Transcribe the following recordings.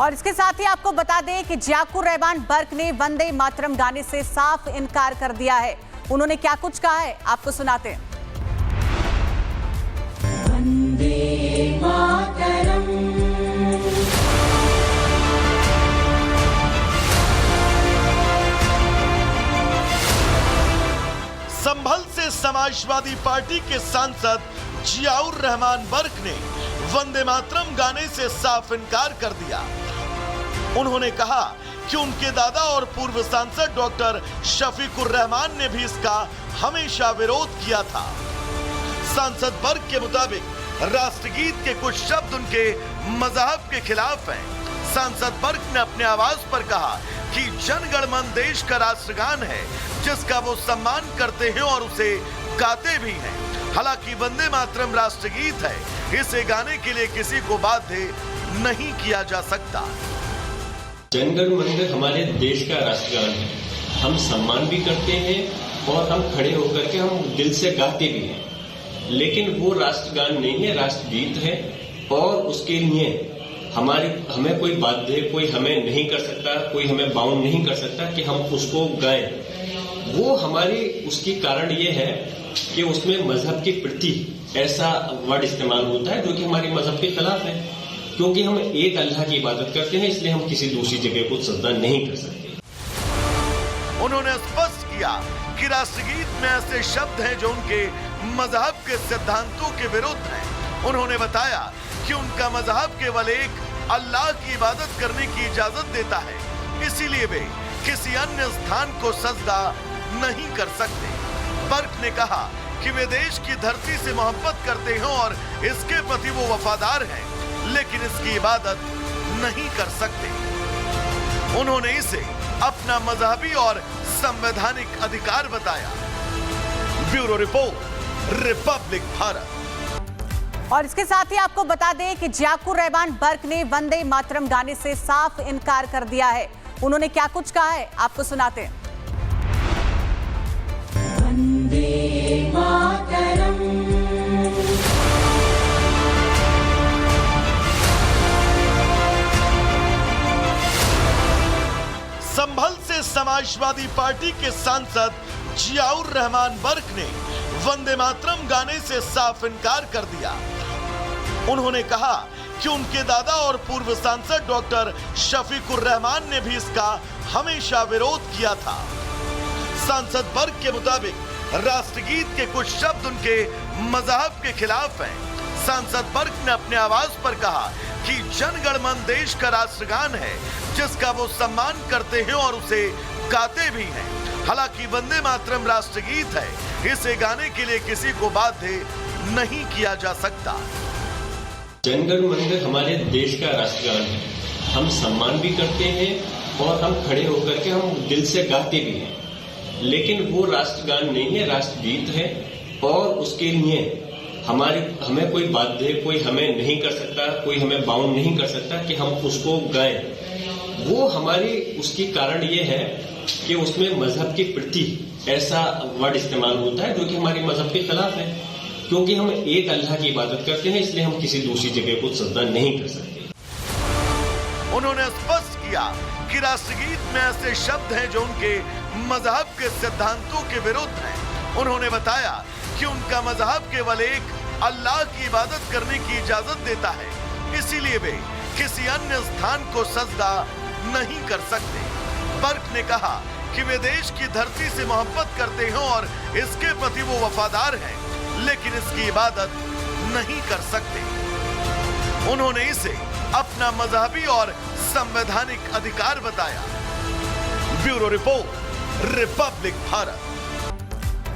और इसके साथ ही आपको बता दें कि जियाकुर रहमान बर्क ने वंदे मातरम गाने से साफ इनकार कर दिया है। उन्होंने क्या कुछ कहा है आपको सुनाते हैं। वंदे मातरम। संभल से समाजवादी पार्टी के सांसद जियाउर रहमान बर्क ने वंदे मातरम गाने से साफ इनकार कर दिया। उन्होंने कहा कि उनके दादा और पूर्व सांसद डॉक्टर शफीकुर रहमान ने भी इसका हमेशा विरोध किया था। सांसद बर्क के मुताबिक राष्ट्रगीत के कुछ शब्द उनके मजहब के खिलाफ हैं। सांसद बर्क ने अपने आवाज पर कहा कि जन गण मन देश का राष्ट्रगान है जिसका वो सम्मान करते हैं और उसे गाते भी हैं। हालांकि वंदे मातरम राष्ट्रगीत है, इसे गाने के लिए किसी को बाध्य नहीं किया जा सकता। जनगण मन हमारे देश का राष्ट्रगान है, हम सम्मान भी करते हैं और हम खड़े होकर के हम दिल से गाते भी हैं। लेकिन वो राष्ट्रगान नहीं है, राष्ट्रगीत है और उसके लिए हमें कोई बाध्य, कोई हमें नहीं कर सकता, कोई हमें बाउंड नहीं कर सकता कि हम उसको गाएं। वो हमारी उसकी कारण ये है कि उसमें मजहब के प्रति ऐसा वर्ड इस्तेमाल होता है जो कि हमारे मजहब के खिलाफ है। क्योंकि हम एक अल्लाह की इबादत करते हैं, इसलिए हम किसी दूसरी जगह को सजदा नहीं कर सकते। उन्होंने स्पष्ट किया कि राष्ट्रगीत में ऐसे शब्द हैं जो उनके मजहब के सिद्धांतों के विरुद्ध हैं। उन्होंने बताया कि उनका मजहब केवल एक अल्लाह की इबादत करने की इजाजत देता है, इसीलिए वे किसी अन्य स्थान को सजदा नहीं कर सकते। बर्क ने कहा कि वे देश की धरती से मोहब्बत करते हैं और इसके प्रति वो वफादार हैं, लेकिन इसकी इबादत नहीं कर सकते। उन्होंने इसे अपना मजहबी और संवैधानिक अधिकार बताया। Bureau report, Republic Bharat. और इसके साथ ही आपको बता दें कि जियाकुर रहमान बर्क ने वंदे मातरम गाने से साफ इनकार कर दिया है। उन्होंने क्या कुछ कहा है आपको सुनाते हैं। वंदे मातरम। संभल से समाजवादी पार्टी के सांसद जियाउर रहमान बर्क ने वंदे मातरम गाने से साफ इनकार कर दिया। उन्होंने कहा कि उनके दादा और पूर्व सांसद डॉक्टर शफीकुर रहमान ने भी इसका हमेशा विरोध किया था। सांसद बर्क के मुताबिक राष्ट्रगीत के कुछ शब्द उनके मजहब के खिलाफ हैं। सांसद बर्क ने अपने आवाज पर कहा कि जन गण मन देश का राष्ट्रगान है जिसका वो सम्मान करते हैं और उसे गाते भी हैं। हालांकि वंदे मातरम राष्ट्रगीत है, इसे गाने के लिए किसी को बाध्य नहीं किया जा सकता। जनगण मन हमारे देश का राष्ट्रगान है, हम सम्मान भी करते हैं और हम खड़े होकर के हम दिल से गाते भी हैं। लेकिन वो राष्ट्रगान नहीं है, राष्ट्रगीत है और उसके लिए हमें कोई बाध्य, कोई हमें नहीं कर सकता, कोई हमें बाउंड नहीं कर सकता कि हम उसको गाएं। वो हमारी उसकी कारण ये है कि उसमें मजहब के प्रति ऐसा वर्ड इस्तेमाल होता है जो कि हमारे मजहब के खिलाफ है। क्योंकि हम एक अल्लाह की इबादत करते हैं, इसलिए हम किसी दूसरी जगह को सजदा नहीं कर सकते। उन्होंने स्पष्ट किया कि राष्ट्रगीत में ऐसे शब्द हैं जो उनके मजहब के सिद्धांतों के विरुद्ध हैं। उन्होंने बताया कि उनका मजहब केवल एक अल्लाह की इबादत करने की इजाजत देता है, इसीलिए वे किसी अन्य स्थान को सजदा नहीं कर सकते। बर्क ने कहा कि वे देश की धरती से मोहब्बत करते हैं और इसके प्रति वो वफादार हैं, लेकिन इसकी इबादत नहीं कर सकते। उन्होंने इसे अपना मजहबी और संवैधानिक अधिकार बताया। Bureau report, Republic Bharat.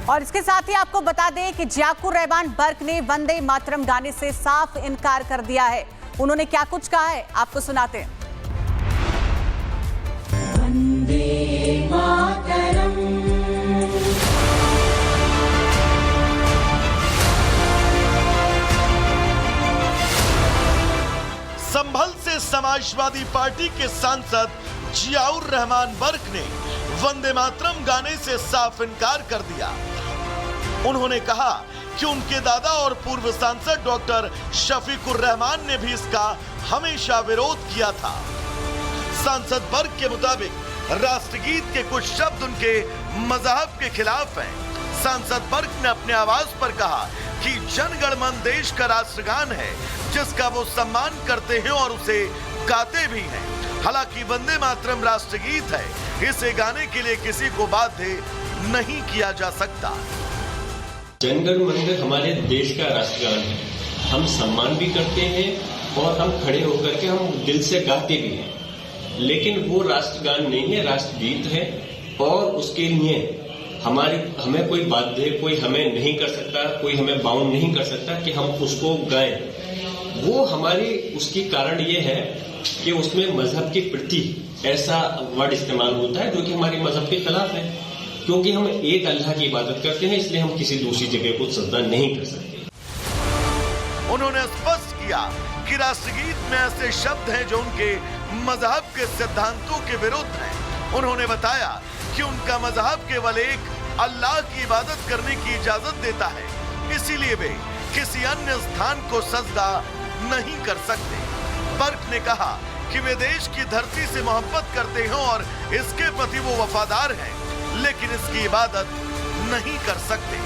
और इसके साथ ही आपको बता दें कि जियाकुर रहमान बर्क ने वंदे मातरम गाने से साफ इनकार कर दिया है। उन्होंने क्या कुछ कहा है आपको सुनाते हैं। वंदे मातरम। संभल से समाजवादी पार्टी के सांसद जियाउर रहमान बर्क ने वंदे मातरम गाने से साफ इनकार कर दिया। उन्होंने कहा कि उनके दादा और पूर्व सांसद डॉक्टर शफीकुर रहमान ने भी इसका हमेशा विरोध किया था। सांसद बर्क के मुताबिक राष्ट्रगीत के कुछ शब्द उनके मजहब के खिलाफ हैं। सांसद बर्क ने अपने आवाज पर कहा कि जन गण मन देश का राष्ट्रगान है जिसका वो सम्मान करते हैं और उसे गाते भी हैं। हालांकि वंदे मातरम राष्ट्रगीत है, इसे गाने के लिए किसी को बाध्य नहीं किया जा सकता। जन गण मन हमारे देश का राष्ट्रगान है, हम सम्मान भी करते हैं और हम खड़े होकर के हम दिल से गाते भी हैं। लेकिन वो राष्ट्रगान नहीं है, राष्ट्रगीत है और उसके लिए हमें कोई बाध्य, कोई हमें नहीं कर सकता, कोई हमें बाउंड नहीं कर सकता कि हम उसको गाएं। वो हमारी उसकी कारण ये है कि उसमें मजहब के प्रति ऐसा वर्ड इस्तेमाल होता है जो कि हमारे मजहब के खिलाफ है। क्योंकि हम एक अल्लाह की इबादत करते हैं, इसलिए हम किसी दूसरी जगह को सजदा नहीं कर सकते। उन्होंने स्पष्ट किया कि राष्ट्रगीत में ऐसे शब्द हैं जो उनके मजहब के सिद्धांतों के विरुद्ध हैं। उन्होंने बताया कि उनका मजहब केवल एक अल्लाह की इबादत करने की इजाजत देता है, इसीलिए वे किसी अन्य स्थान को सजदा नहीं कर सकते। बर्क ने कहा कि वे देश की धरती से मोहब्बत करते हैं और इसके प्रति वो वफादार हैं, लेकिन इसकी इबादत नहीं कर सकते।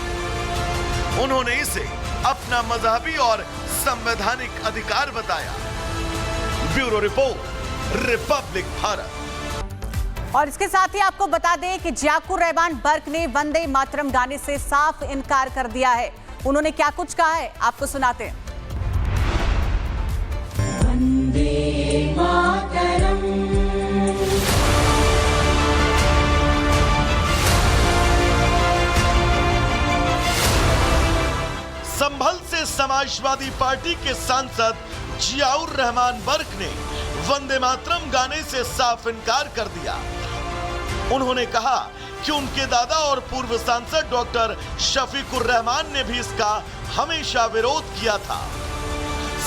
उन्होंने इसे अपना मजहबी और संवैधानिक अधिकार बताया। Bureau report, Republic Bharat. और इसके साथ ही आपको बता दें कि जियाकुर रहमान बर्क ने वंदे मातरम गाने से साफ इनकार कर दिया है। उन्होंने क्या कुछ कहा है, आपको सुनाते हैं। वंदे मातरम, संभल से समाजवादी पार्टी के सांसद जियाउर रहमान बर्क ने वंदे मातरम गाने से साफ इनकार कर दिया। उन्होंने कहा कि उनके दादा और पूर्व सांसद डॉक्टर शफीकुर रहमान ने भी इसका हमेशा विरोध किया था।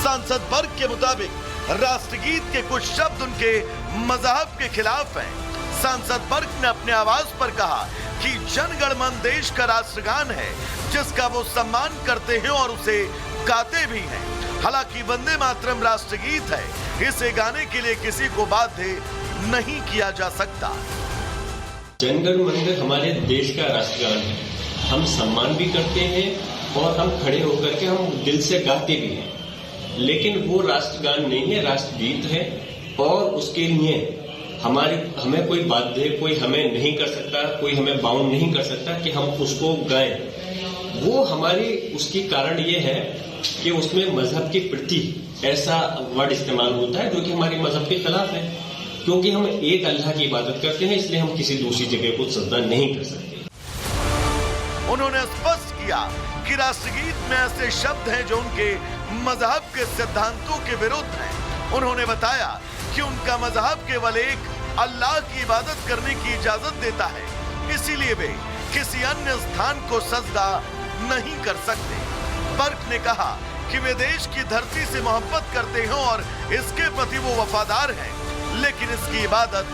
सांसद बर्क के मुताबिक राष्ट्रगीत के कुछ शब्द उनके मजहब के खिलाफ हैं। सांसद बर्क ने अपने आवाज पर कहा कि जन गण मन देश का राष्ट्रगान है जिसका वो सम्मान करते हैं और उसे गाते भी हैं। हालांकि वंदे मातरम राष्ट्रगीत है, इसे गाने के लिए किसी को बाध्य नहीं किया जा सकता। जन गण मन हमारे देश का राष्ट्रगान है, हम सम्मान भी करते हैं और हम खड़े होकर के हम दिल से गाते भी हैं। लेकिन वो राष्ट्रगान नहीं है, राष्ट्रगीत है और उसके लिए हमें कोई बाध्य, कोई हमें नहीं कर सकता, कोई हमें बाउंड नहीं कर सकता कि हम उसको गाएं। वो हमारी उसकी कारण ये है कि उसमें मजहब के प्रति ऐसा वर्ड इस्तेमाल होता है जो कि हमारे मजहब के खिलाफ है। क्योंकि हम एक अल्लाह की इबादत करते हैं, इसलिए हम किसी दूसरी जगह को सजदा नहीं कर सकते। उन्होंने स्पष्ट किया कि राष्ट्रगीत में ऐसे शब्द हैं जो उनके मजहब के सिद्धांतों के विरुद्ध हैं। उन्होंने बताया कि उनका मजहब केवल एक अल्लाह की इबादत करने की इजाजत देता है, इसीलिए वे किसी अन्य स्थान को सजदा नहीं कर सकते। बर्क ने कहा कि वे देश की धरती से मोहब्बत करते हैं और इसके प्रति वो वफादार हैं, लेकिन इसकी इबादत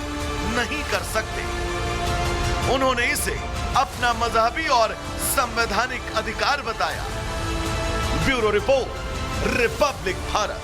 नहीं कर सकते। उन्होंने इसे अपना मजहबी और संवैधानिक अधिकार बताया। Bureau report, Republic Bharat.